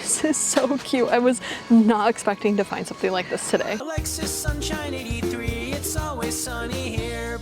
This is so cute. I was not expecting to find something like this today. Alexis Sunshine 83, it's always sunny here.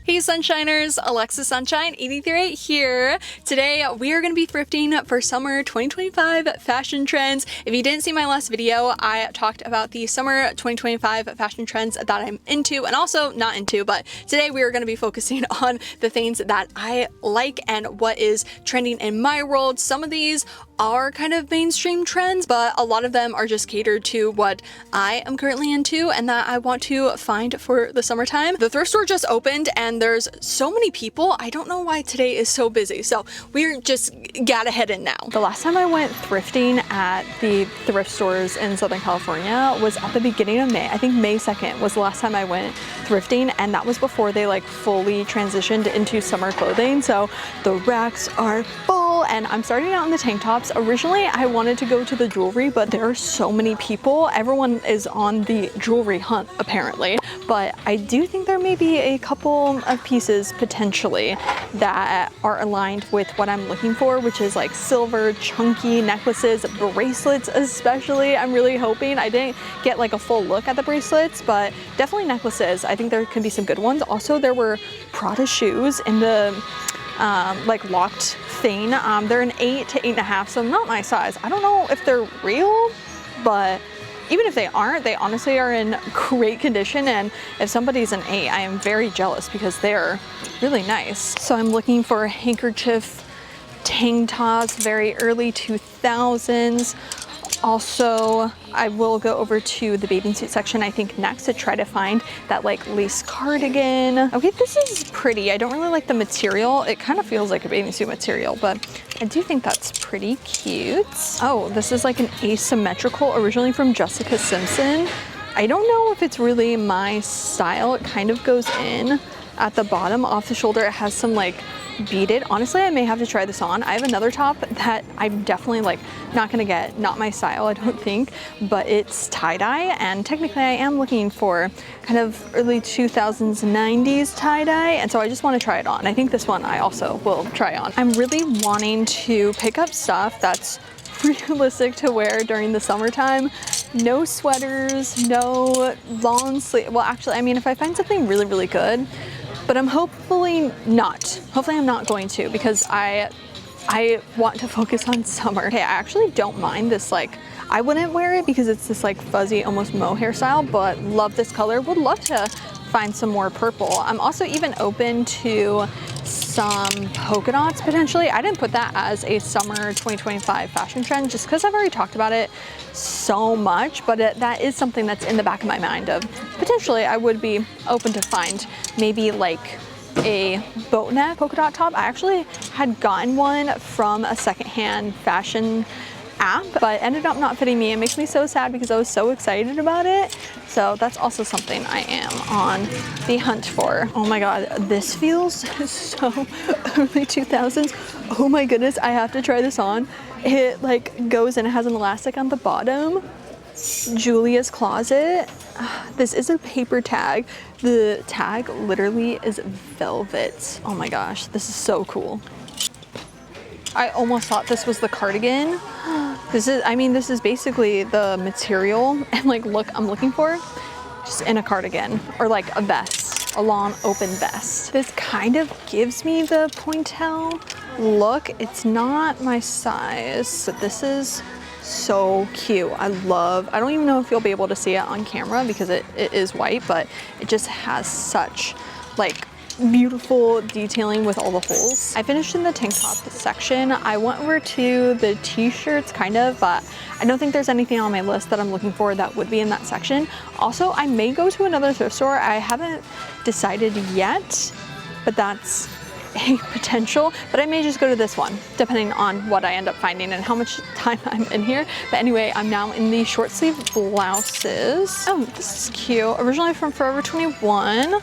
Hey Sunshiners, Alexis Sunshine 83 here. Today we are going to be thrifting for summer 2025 fashion trends. If you didn't see my last video, I talked about the summer 2025 fashion trends that I'm into and also not into, but today we are going to be focusing on the things that I like and what is trending in my world. Some of these are kind of mainstream trends, but a lot of them are just catered to what I am currently into and that I want to find for the summertime. The thrift store just opened and there's so many people. I don't know why today is so busy, so we're just gotta head in now. The last time I went thrifting at the thrift stores in Southern California was at the beginning of May. I think May 2nd was the last time I went thrifting, and that was before they like fully transitioned into summer clothing. So the racks are full and I'm starting out in the tank tops. Originally I wanted to go to the jewelry, but there are so many people. Everyone is on the jewelry hunt apparently, but I do think there may be a couple of pieces potentially that are aligned with what I'm looking for, which is like silver chunky necklaces, bracelets especially. I'm really hoping. I didn't get like a full look at the bracelets, but definitely necklaces. I think there could be some good ones. Also, there were Prada shoes in the like locked thing. They're an 8 to 8.5, so not my size. I don't know if they're real, but even if they aren't, they honestly are in great condition, and if somebody's an 8, I am very jealous because they're really nice. So I'm looking for handkerchief tank tops, very early 2000s. Also, I will go over to the bathing suit section, I think next, to try to find that like lace cardigan. Okay, this is pretty. I don't really like the material. It kind of feels like a bathing suit material, but I do think that's pretty cute. Oh, this is like an asymmetrical, originally from Jessica Simpson. I don't know if it's really my style. It kind of goes in at the bottom off the shoulder. It has some like beaded. Honestly, I may have to try this on. I have another top that I'm definitely like not gonna get, not my style, I don't think, but it's tie-dye, and technically I am looking for kind of early 2000s, 90s tie-dye, and so I just want to try it on. I think this one I also will try on. I'm really wanting to pick up stuff that's realistic to wear during the summertime. No sweaters, no long sleeve. Well, actually, I mean, if I find something really, really good, but I'm hopefully not. Hopefully I'm not going to, because I want to focus on summer. Okay, I actually don't mind this, like, I wouldn't wear it because it's this like fuzzy, almost mauve hairstyle, but love this color. Would love to find some more purple. I'm also even open to some polka dots potentially. I didn't put that as a summer 2025 fashion trend just because I've already talked about it so much, but that is something that's in the back of my mind of potentially I would be open to find maybe like a boat neck polka dot top. I actually had gotten one from a secondhand fashion app, but ended up not fitting me. It makes me so sad because I was so excited about it. So that's also something I am on the hunt for. Oh my god, this feels so early 2000s. Oh my goodness, I have to try this on. It like goes and it has an elastic on the bottom. Julia's Closet. This is a paper tag. The tag literally is velvet. Oh my gosh, this is so cool. I almost thought this was the cardigan. This is basically the material and like look I'm looking for, just in a cardigan or like a vest, a long open vest. This kind of gives me the pointel look. It's not my size, but this is so cute. I don't even know if you'll be able to see it on camera because it is white, but it just has such like beautiful detailing with all the holes. I finished in the tank top section. I went over to the t-shirts kind of, but I don't think there's anything on my list that I'm looking for that would be in that section. Also, I may go to another thrift store. I haven't decided yet, but that's a potential, but I may just go to this one depending on what I end up finding and how much time I'm in here. But anyway, I'm now in the short sleeve blouses. Oh, this is cute. Originally from Forever 21.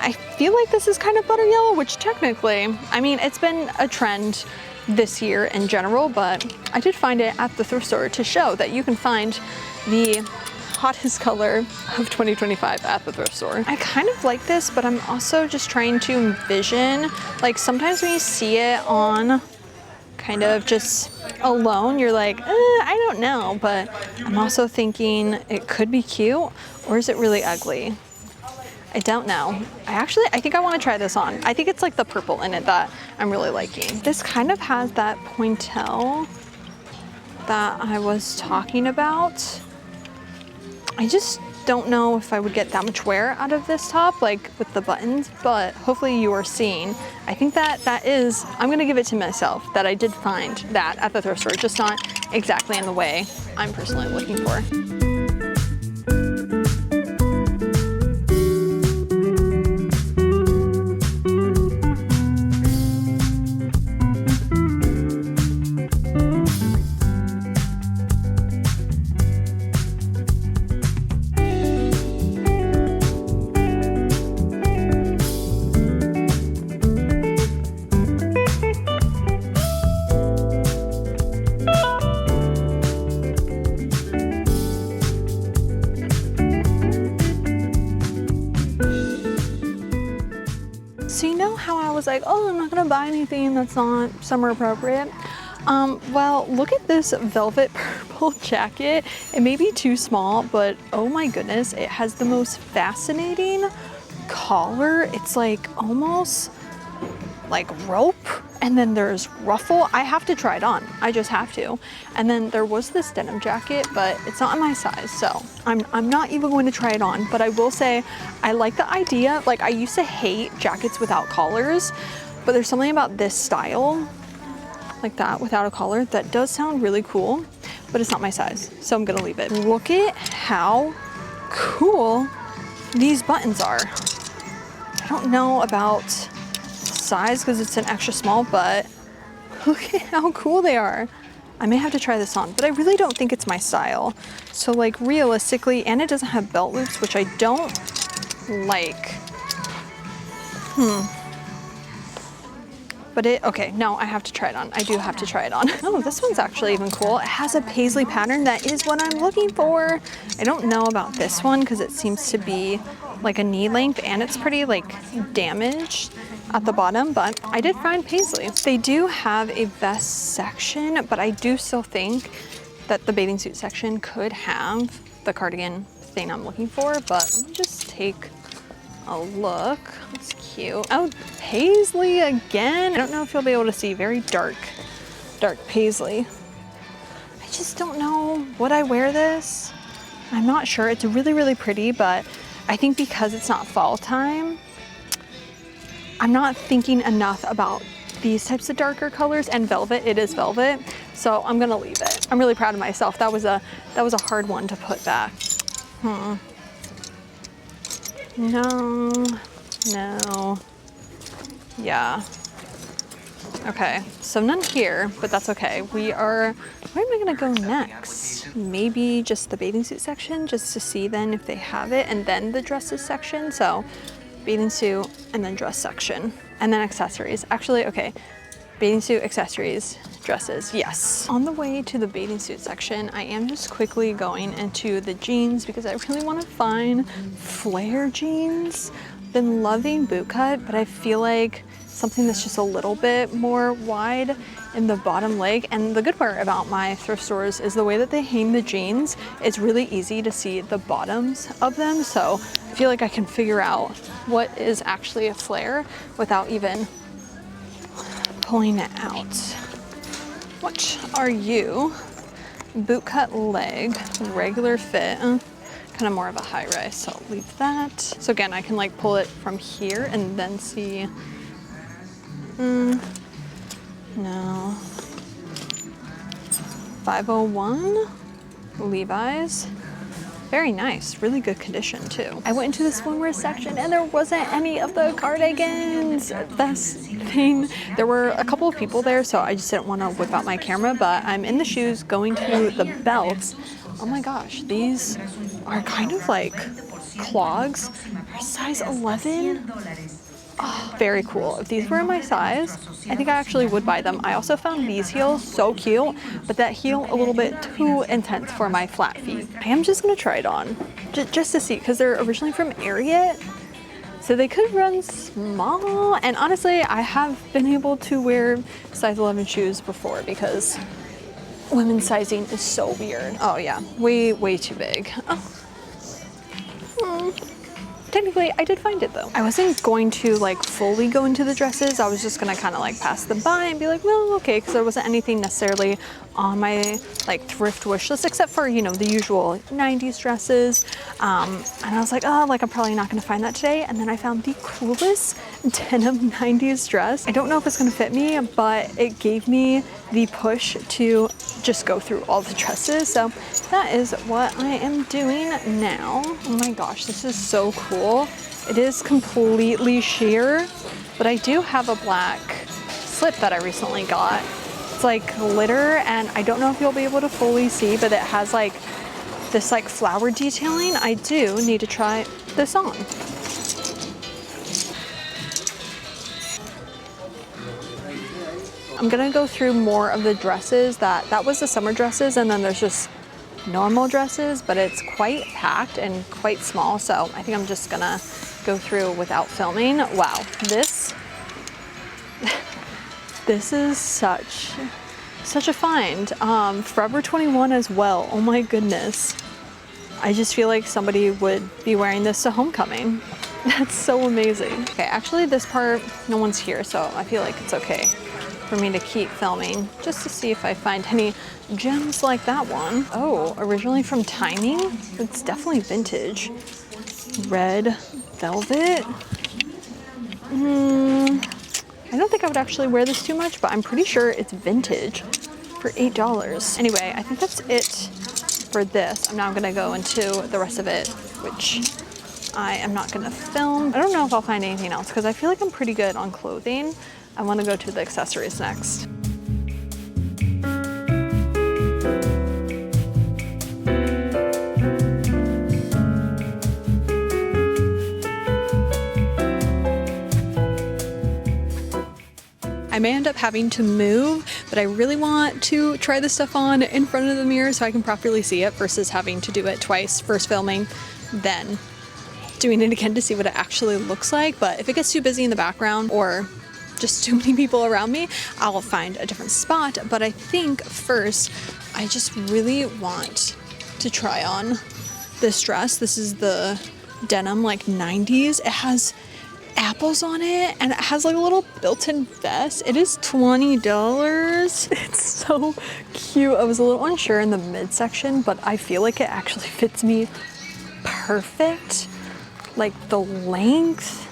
I feel like this is kind of butter yellow, which technically, I mean, it's been a trend this year in general, but I did find it at the thrift store to show that you can find the hottest color of 2025 at the thrift store. I kind of like this, but I'm also just trying to envision, like sometimes when you see it on kind of just alone, you're like, I don't know, but I'm also thinking it could be cute, or is it really ugly? I don't know. I think I want to try this on. I think it's like the purple in it that I'm really liking. This kind of has that pointelle that I was talking about. I just don't know if I would get that much wear out of this top, like with the buttons, but hopefully you are seeing. I think that is, I'm gonna give it to myself that I did find that at the thrift store, just not exactly in the way I'm personally looking for. So you know how I was like, oh, I'm not gonna buy anything that's not summer appropriate? Well, look at this velvet purple jacket. It may be too small, but oh my goodness, it has the most fascinating collar. It's like almost like rope, and then there's ruffle. I have to try it on. I just have to. And then there was this denim jacket, but it's not in my size, so I'm not even going to try it on. But I will say I like the idea. Like, I used to hate jackets without collars, but there's something about this style, like that without a collar, that does sound really cool, but it's not my size, so I'm gonna leave it. Look at how cool these buttons are. I don't know about size because it's an extra small, but look at how cool they are. I may have to try this on, but I really don't think it's my style. So like realistically, and it doesn't have belt loops, which I don't like. But okay, no, I have to try it on. I do have to try it on. Oh, this one's actually even cool. It has a paisley pattern. That is what I'm looking for. I don't know about this one because it seems to be like a knee length, and it's pretty like damaged at the bottom, but I did find paisley. They do have a vest section, but I do still think that the bathing suit section could have the cardigan thing I'm looking for, but let me just take a look. It's cute. Oh, paisley again. I don't know if you'll be able to see. Very dark paisley. I just don't know. Would I wear this? I'm not sure. It's really, really pretty, but I think because it's not fall time, I'm not thinking enough about these types of darker colors, and velvet, it is velvet, so I'm gonna leave it. I'm really proud of myself. That was a hard one to put back. No. Yeah. Okay, so none here, but that's okay. Where am I gonna go next? Maybe just the bathing suit section, just to see then if they have it, and then the dresses section. So bathing suit and then dress section, and then accessories. Actually, okay, bathing suit, accessories, dresses, yes. On the way to the bathing suit section, I am just quickly going into the jeans because I really want to find flare jeans. Been loving boot cut, but I feel like something that's just a little bit more wide in the bottom leg. And the good part about my thrift stores is the way that they hang the jeans, it's really easy to see the bottoms of them. So I feel like I can figure out what is actually a flare without even pulling it out. What are you? Boot cut leg, regular fit, kind of more of a high rise, so I'll leave that. So again, I can like pull it from here and then see. No. 501 Levi's. Very nice, really good condition too. I went into the swimwear section and there wasn't any of the cardigans. Best thing, there were a couple of people there, so I just didn't want to whip out my camera, but I'm in the shoes going to the belts. Oh my gosh, these are kind of like clogs. Size 11. Oh, very cool. If these were in my size, I think I actually would buy them. I also found these heels so cute, but that heel a little bit too intense for my flat feet. I am just gonna try it on, just to see, because they're originally from Ariat, So they could run small, and honestly, I have been able to wear size 11 shoes before because women's sizing is so weird. Oh yeah, way too big. Oh. Technically, I did find it though. I wasn't going to like fully go into the dresses. I was just gonna kind of like pass them by and be like, well, okay, because there wasn't anything necessarily on my like thrift wish list except for, you know, the usual 90s dresses. And I was like, oh, like I'm probably not gonna find that today. And then I found the coolest denim 90s dress. I don't know if it's gonna fit me, but it gave me the push to just go through all the dresses. So that is what I am doing now. Oh my gosh, this is so cool. It is completely sheer, but I do have a black slip that I recently got. It's like glitter, and I don't know if you'll be able to fully see, but it has like this like flower detailing. I do need to try this on. I'm gonna go through more of the dresses. That was the summer dresses, and then there's just normal dresses, but it's quite packed and quite small, so I think I'm just gonna go through without filming. Wow, this is such a find. Forever 21 as well. Oh my goodness. I just feel like somebody would be wearing this to homecoming. That's so amazing. Okay, actually this part, no one's here, so I feel like it's okay for me to keep filming just to see if I find any gems like that one. Oh, originally from Timing? It's definitely vintage. Red velvet. I don't think I would actually wear this too much, but I'm pretty sure it's vintage for $8. Anyway, I think that's it for this. I'm now gonna go into the rest of it, which I am not gonna film. I don't know if I'll find anything else because I feel like I'm pretty good on clothing. I want to go to the accessories next. I may end up having to move, but I really want to try this stuff on in front of the mirror so I can properly see it versus having to do it twice, first filming, then doing it again to see what it actually looks like. But if it gets too busy in the background or just too many people around me, I'll find a different spot. But I think first, I just really want to try on this dress. This is the denim like 90s. It has apples on it and it has like a little built-in vest. It is $20. It's so cute. I was a little unsure in the midsection, but I feel like it actually fits me perfect. Like the length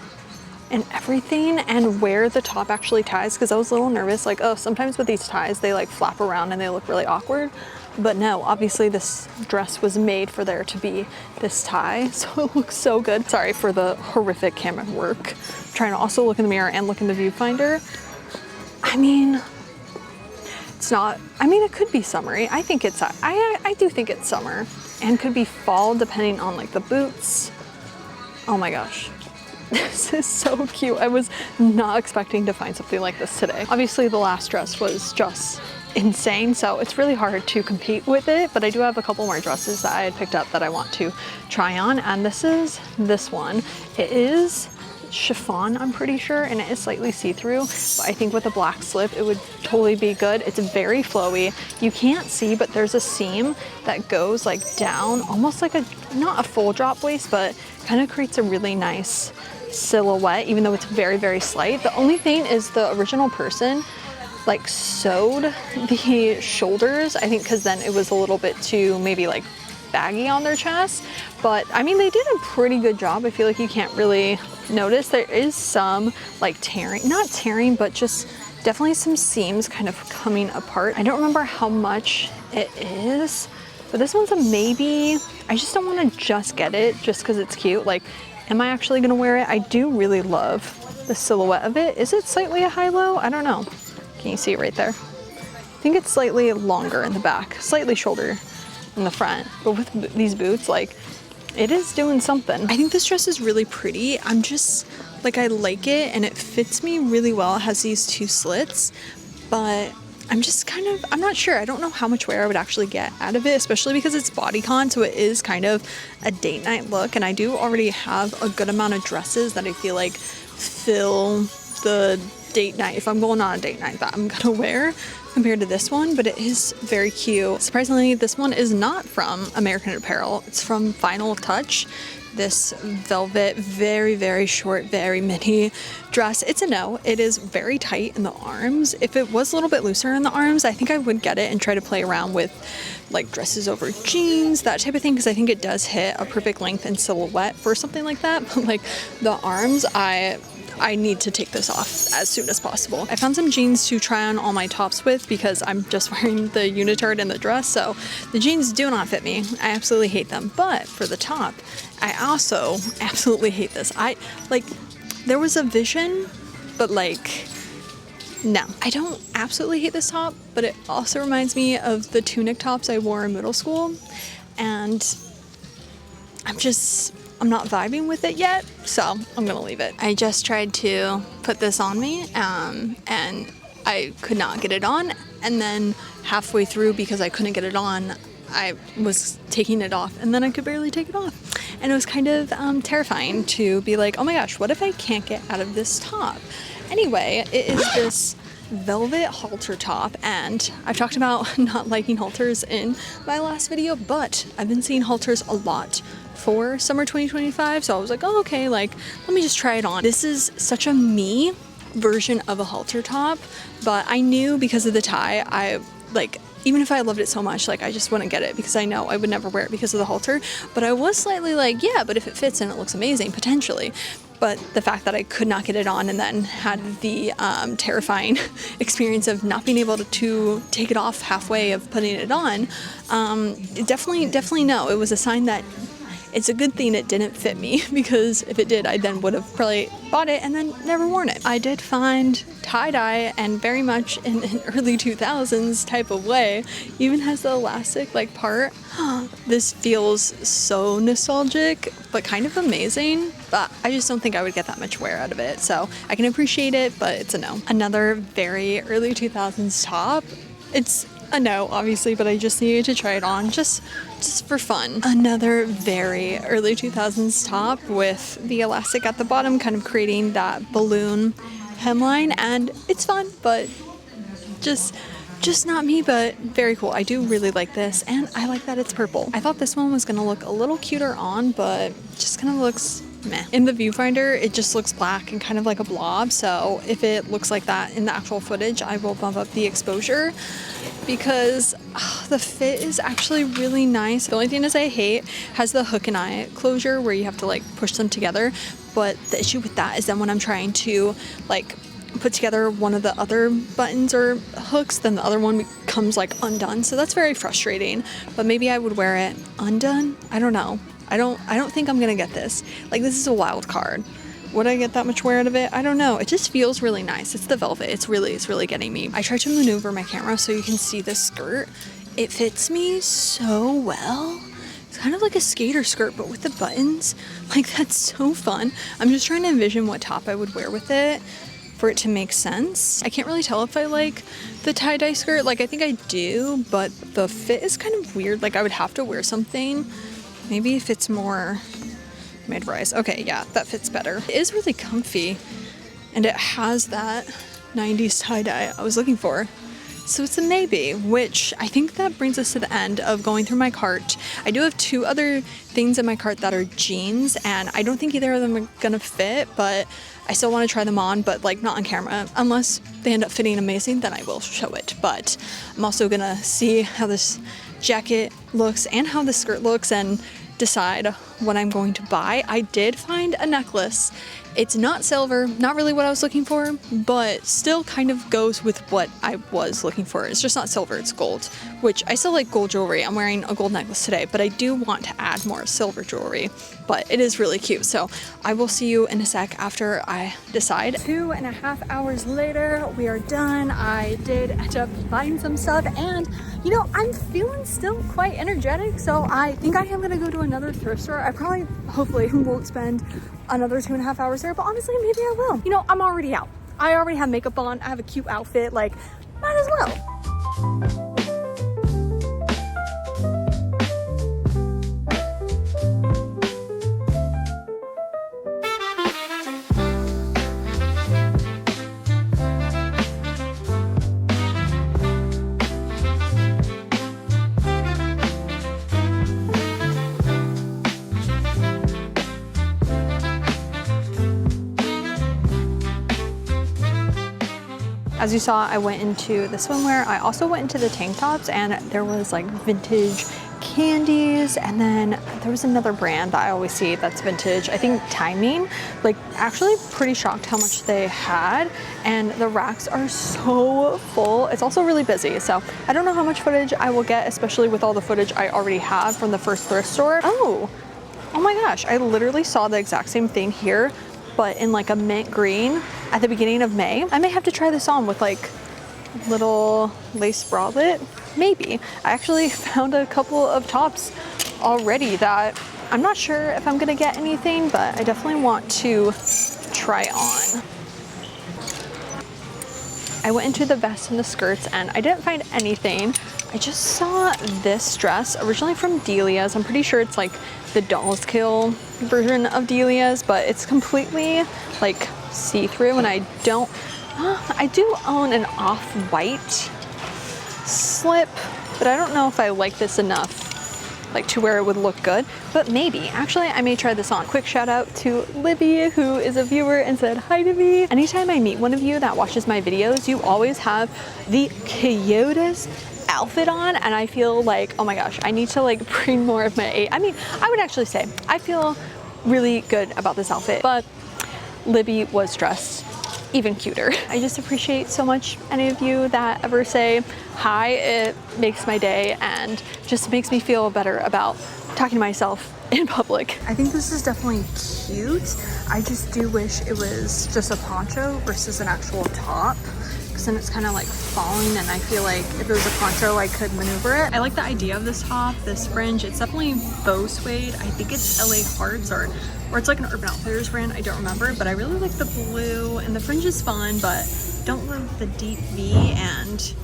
and everything, and where the top actually ties, because I was a little nervous, like, oh, sometimes with these ties they like flap around and they look really awkward, but no, obviously this dress was made for there to be this tie, so it looks so good. Sorry for the horrific camera work. I'm trying to also look in the mirror and look in the viewfinder. I mean, it's not, I mean, it could be summery. I think it's, I do think it's summer, and could be fall depending on like the boots. Oh my gosh. This is so cute. I was not expecting to find something like this today. Obviously the last dress was just insane, so it's really hard to compete with it, but I do have a couple more dresses that I had picked up that I want to try on, and this is this one. It is chiffon, I'm pretty sure, and it is slightly see-through, but I think with a black slip it would totally be good. It's very flowy. You can't see, but there's a seam that goes like down, almost like a, not a full drop waist, but kind of creates a really nice silhouette, even though it's very, very slight. The only thing is the original person like sewed the shoulders, I think, because then it was a little bit too maybe like baggy on their chest, but I mean they did a pretty good job. I feel like you can't really notice. There is some like tearing, not tearing, but just definitely some seams kind of coming apart. I don't remember how much it is, but this one's a maybe. I just don't want to just get it just because it's cute. Like, am I actually gonna wear it? I do really love the silhouette of it. Is it slightly a high-low? I don't know. Can you see it right there? I think it's slightly longer in the back, slightly shorter in the front, but with these boots, like, it is doing something. I think this dress is really pretty. I'm just, like, I like it and it fits me really well. It has these two slits, but I'm just kind of, I'm not sure. I don't know how much wear I would actually get out of it, especially because it's bodycon, so it is kind of a date night look. And I do already have a good amount of dresses that I feel like fill the date night, if I'm going on a date night, that I'm gonna wear compared to this one. But it is very cute. Surprisingly, this one is not from American Apparel. It's from Final Touch. This velvet, very, very short, very mini dress. It's a no. It is very tight in the arms. If it was a little bit looser in the arms, I think I would get it and try to play around with like dresses over jeans, that type of thing, because I think it does hit a perfect length and silhouette for something like that. But like the arms, I need to take this off as soon as possible. I found some jeans to try on all my tops with because I'm just wearing the unitard and the dress, so the jeans do not fit me. I absolutely hate them. But for the top, I also absolutely hate this. There was a vision, but like, no. I don't absolutely hate this top, but it also reminds me of the tunic tops I wore in middle school, and I'm not vibing with it yet, so I'm gonna leave it. I just tried to put this on me, and I could not get it on, and then halfway through, because I couldn't get it on, I was taking it off, and then I could barely take it off. And it was kind of terrifying to be like, oh my gosh, what if I can't get out of this top? Anyway, it is this velvet halter top, and I've talked about not liking halters in my last video, but I've been seeing halters a lot for summer 2025, so I was like, oh, okay, like, let me just try it on. This is such a me version of a halter top, but I knew because of the tie, even if I loved it so much, like, I just wouldn't get it because I know I would never wear it because of the halter. But I was slightly like, yeah, but if it fits and it looks amazing, potentially. But the fact that I could not get it on and then had the terrifying experience of not being able to take it off halfway of putting it on, definitely no. It was a sign that it's a good thing it didn't fit me, because if it did, I then would have probably bought it and then never worn it. I did find tie-dye, and very much in an early 2000s type of way, even has the elastic like part. This feels so nostalgic, but kind of amazing. But I just don't think I would get that much wear out of it. So I can appreciate it, but it's a no. Another very early 2000s top. It's a no, obviously, but I just needed to try it on just for fun. Another very early 2000s top with the elastic at the bottom, kind of creating that balloon hemline, and it's fun, but just not me, but very cool. I do really like this, and I like that it's purple. I thought this one was gonna look a little cuter on, but just kind of looks meh. In the viewfinder, it just looks black and kind of like a blob, so if it looks like that in the actual footage, I will bump up the exposure, because the fit is actually really nice. The only thing is I hate has the hook and eye closure where you have to like push them together, but the issue with that is then when I'm trying to like put together one of the other buttons or hooks, then the other one becomes like undone, so that's very frustrating. But maybe I would wear it undone. I don't know. I don't think I'm gonna get this. Like, this is a wild card. Would I get that much wear out of it? I don't know. It just feels really nice. It's the velvet. It's really getting me. I tried to maneuver my camera so you can see this skirt. It fits me so well. It's kind of like a skater skirt, but with the buttons. Like, that's so fun. I'm just trying to envision what top I would wear with it for it to make sense. I can't really tell if I like the tie-dye skirt. Like, I think I do, but the fit is kind of weird. Like, I would have to wear something. Maybe if it's more mid-rise. Okay, yeah, that fits better. It is really comfy, and it has that 90s tie-dye I was looking for. So it's a maybe, which I think that brings us to the end of going through my cart. I do have two other things in my cart that are jeans, and I don't think either of them are gonna fit, but I still want to try them on, but like not on camera. Unless they end up fitting amazing, then I will show it. But I'm also gonna see how this jacket looks and how the skirt looks and decide what I'm going to buy. I did find a necklace. It's not silver, not really what I was looking for, but still kind of goes with what I was looking for. It's just not silver, it's gold, which I still like gold jewelry. I'm wearing a gold necklace today, but I do want to add more silver jewelry, but it is really cute. So I will see you in a sec after I decide. 2.5 hours later, we are done. I did end up buying some stuff, and you know, I'm feeling still quite energetic, so I think I am gonna go to another thrift store. I probably, hopefully, won't spend another 2.5 hours there, but honestly, maybe I will. You know, I'm already out. I already have makeup on. I have a cute outfit, like, might as well. As you saw, I went into the swimwear. I also went into the tank tops, and there was like vintage candies, and then there was another brand that I always see that's vintage. I think Timing. Like, actually pretty shocked how much they had, and the racks are so full. It's also really busy, so I don't know how much footage I will get, especially with all the footage I already have from the first thrift store. Oh my gosh, I literally saw the exact same thing here, but in like a mint green at the beginning of May. I may have to try this on with like little lace bralette, maybe. I actually found a couple of tops already that I'm not sure if I'm gonna get anything, but I definitely want to try on. I went into the vests and the skirts and I didn't find anything. I just saw this dress originally from Delia's. I'm pretty sure it's like the Dolls Kill version of Delia's, but it's completely like see-through, and I do own an off-white slip, but I don't know if I like this enough like to where it would look good, but maybe. Actually, I may try this on. Quick shout out to Libby, who is a viewer and said hi to me. Anytime I meet one of you that watches my videos, you always have the cutest outfit on, and I feel like, oh my gosh, I need to like bring more of my I mean, I would actually say I feel really good about this outfit, but Libby was dressed even cuter. I just appreciate so much any of you that ever say hi. It makes my day and just makes me feel better about talking to myself in public. I think this is definitely cute. I just do wish it was just a poncho versus an actual top, because then it's kind of like falling, and I feel like if it was a poncho I could maneuver it. I like the idea of this top, this fringe. It's definitely bow suede. I think it's LA Hearts or it's like an Urban Outfitters brand, I don't remember, but I really like the blue, and the fringe is fun, but don't love the deep V, and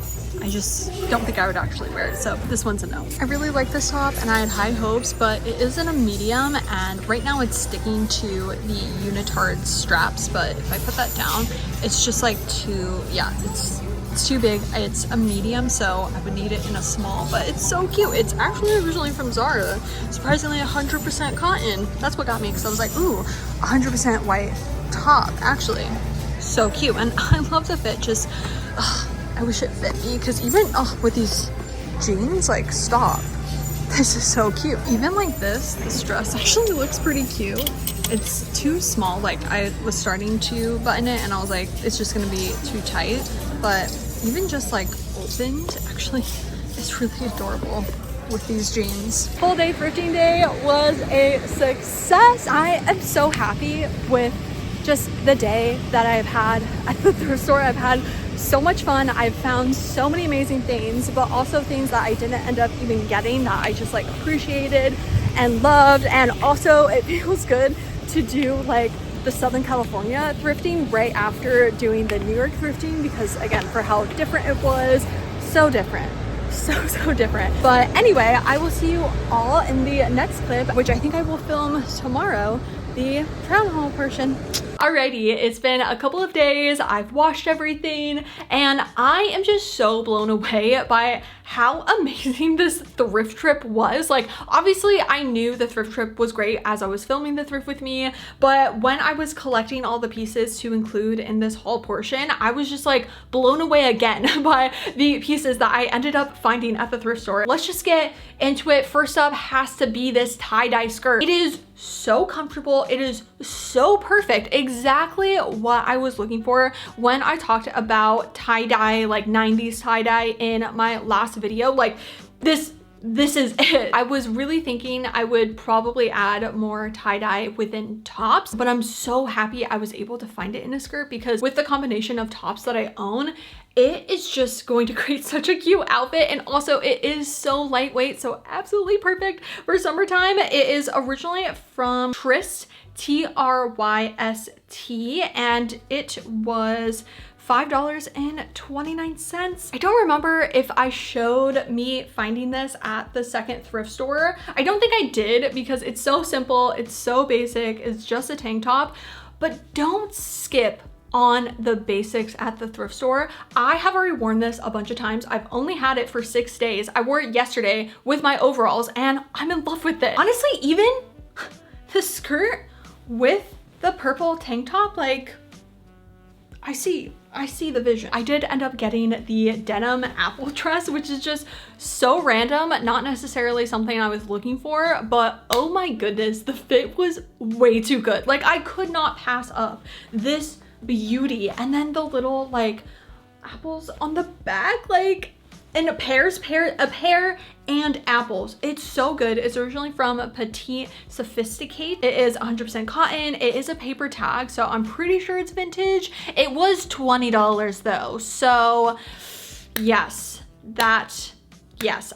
I just don't think I would actually wear it, so this one's a no. I really like this top, and I had high hopes, but it is in a medium, and right now it's sticking to the unitard straps, but if I put that down, it's just like too, yeah, it's too big. It's a medium, so I would need it in a small, but it's so cute. It's actually originally from Zara. Surprisingly 100% cotton. That's what got me, because I was like, ooh, 100% white top, actually. So cute, and I love the fit. Just, I wish it fit me, because even with these jeans, like, stop. This is so cute. Even like this dress actually looks pretty cute. It's too small. Like, I was starting to button it and I was like, it's just gonna be too tight, but even just like opened, actually, it's really adorable with these jeans. Full day thrifting day was a success. I am so happy with just the day that I've had at the thrift store. I've had so much fun. I've found so many amazing things, but also things that I didn't end up even getting that I just like appreciated and loved. And also it feels good to do like the Southern California thrifting right after doing the New York thrifting, because again, for how different it was, so different. So different. But anyway, I will see you all in the next clip, which I think I will film tomorrow, the crown haul portion. Alrighty, it's been a couple of days. I've washed everything, and I am just so blown away by how amazing this thrift trip was. Like, obviously I knew the thrift trip was great as I was filming the thrift with me, but when I was collecting all the pieces to include in this haul portion, I was just like blown away again by the pieces that I ended up finding at the thrift store. Let's just get into it. First up has to be this tie-dye skirt. It is so comfortable. It is so perfect. Exactly what I was looking for when I talked about tie-dye, like 90s tie-dye in my last video. Like, this is it. I was really thinking I would probably add more tie-dye within tops, but I'm so happy I was able to find it in a skirt, because with the combination of tops that I own, it is just going to create such a cute outfit. And also it is so lightweight, so absolutely perfect for summertime. It is originally from Thrift, Tryst, and it was $5.29. I don't remember if I showed me finding this at the second thrift store. I don't think I did because it's so simple, it's so basic, it's just a tank top, but don't skip on the basics at the thrift store. I have already worn this a bunch of times. I've only had it for 6 days. I wore it yesterday with my overalls and I'm in love with it. Honestly, even the skirt with the purple tank top, like, I see the vision. I did end up getting the denim apple dress, which is just so random, not necessarily something I was looking for, but oh my goodness, the fit was way too good. Like, I could not pass up this beauty. And then the little like apples on the back, like, and a pear and apples. It's so good. It's originally from Petite Sophisticate. It is 100% cotton. It is a paper tag, so I'm pretty sure it's vintage. It was $20 though. So yes,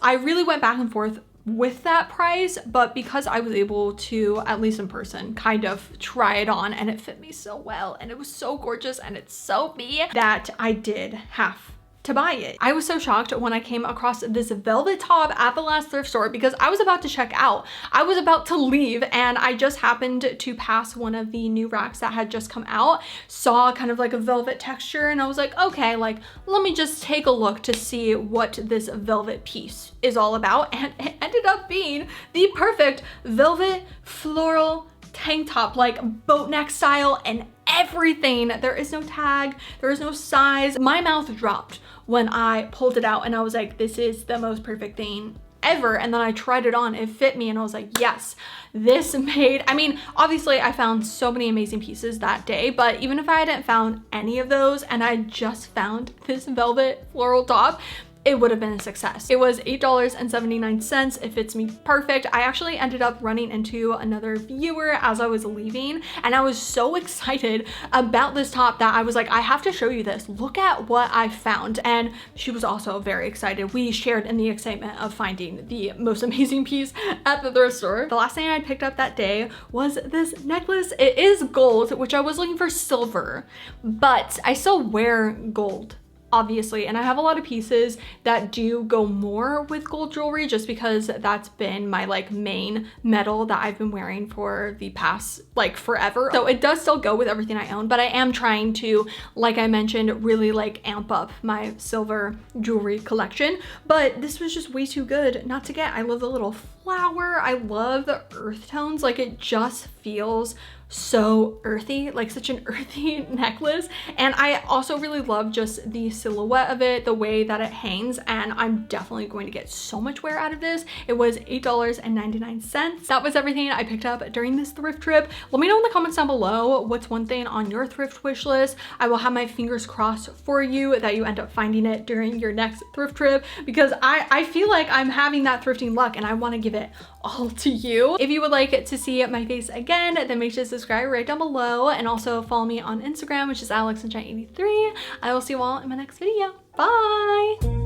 I really went back and forth with that price, but because I was able to, at least in person, kind of try it on and it fit me so well and it was so gorgeous and it's so me that I did have to buy it. I was so shocked when I came across this velvet top at the last thrift store because I was about to check out. I was about to leave and I just happened to pass one of the new racks that had just come out, saw kind of like a velvet texture, and I was like, okay, like, let me just take a look to see what this velvet piece is all about. And it ended up being the perfect velvet floral tank top, like boat neck style and everything. There is no tag, there is no size. My mouth dropped when I pulled it out and I was like, this is the most perfect thing ever. And then I tried it on, it fit me, and I was like, yes, this made, I mean, obviously I found so many amazing pieces that day, but even if I hadn't found any of those and I just found this velvet floral top, it would have been a success. It was $8.79. It fits me perfect. I actually ended up running into another viewer as I was leaving, and I was so excited about this top that I was like, I have to show you this. Look at what I found. And she was also very excited. We shared in the excitement of finding the most amazing piece at the thrift store. The last thing I picked up that day was this necklace. It is gold, which I was looking for silver, but I still wear gold, obviously, and I have a lot of pieces that do go more with gold jewelry just because that's been my like main metal that I've been wearing for the past like forever. So it does still go with everything I own, but I am trying to, like I mentioned, really like amp up my silver jewelry collection. But this was just way too good not to get. I love the little flower. I love the earth tones. Like, it just feels so earthy, like such an earthy necklace. And I also really love just the silhouette of it, the way that it hangs, and I'm definitely going to get so much wear out of this. It was $8.99. That was everything I picked up during this thrift trip. Let me know in the comments down below what's one thing on your thrift wish list. I will have my fingers crossed for you that you end up finding it during your next thrift trip, because I feel like I'm having that thrifting luck and I want to give it all to you. If you would like to see my face again, then make sure to subscribe right down below, and also follow me on Instagram, which is alexsunshine83. I will see you all in my next video. Bye!